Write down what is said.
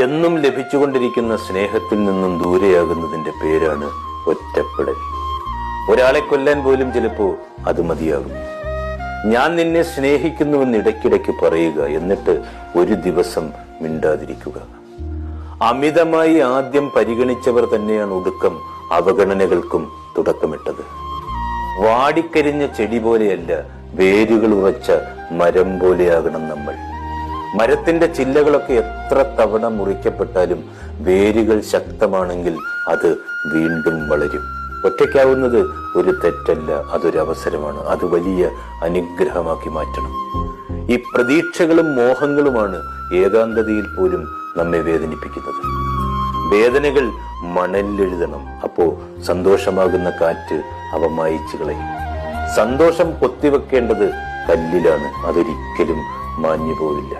എന്നും ലഭിച്ചുകൊണ്ടിരിക്കുന്ന സ്നേഹത്തിൽ നിന്നും ദൂരെയാകുന്നതിന്റെ പേരാണ് ഒറ്റപ്പെടൽ. ഒരാളെ കൊല്ലാൻ പോലും ചിലപ്പോ അത് മതിയാകും. ഞാൻ നിന്നെ സ്നേഹിക്കുന്നുവെന്ന് ഇടയ്ക്കിടയ്ക്ക് പറയുക, എന്നിട്ട് ഒരു ദിവസം മിണ്ടാതിരിക്കുക. അമിതമായി ആദ്യം പരിഗണിച്ചവർ തന്നെയാണ് ഒടുക്കം അവഗണനകൾക്കും തുടക്കമിട്ടത്. വാടിക്കരിഞ്ഞ ചെടി പോലെയല്ല, വേരുകൾ ഉറച്ച മരം പോലെയാകണം നമ്മൾ. മരത്തിന്റെ ചില്ലകളൊക്കെ എത്ര തവണ മുറിക്കപ്പെട്ടാലും വേരുകൾ ശക്തമാണെങ്കിൽ അത് വീണ്ടും വളരും. ഒറ്റയ്ക്കാവുന്നത് ഒരു തെറ്റല്ല, അതൊരു അവസരമാണ്. അത് വലിയ അനുഗ്രഹമാക്കി മാറ്റണം. ഈ പ്രതീക്ഷകളും മോഹങ്ങളുമാണ് ഏകാന്തതയിൽ പോലും നമ്മെ വേദനിപ്പിക്കുന്നത്. വേദനകൾ മണലിലെഴുതണം, അപ്പോ സന്തോഷമാകുന്ന കാറ്റ് അവ മായിച്ചു കളയും. സന്തോഷം കൊത്തിവെക്കേണ്ടത് കല്ലിലാണ്, അതൊരിക്കലും മാഞ്ഞു പോവില്ല.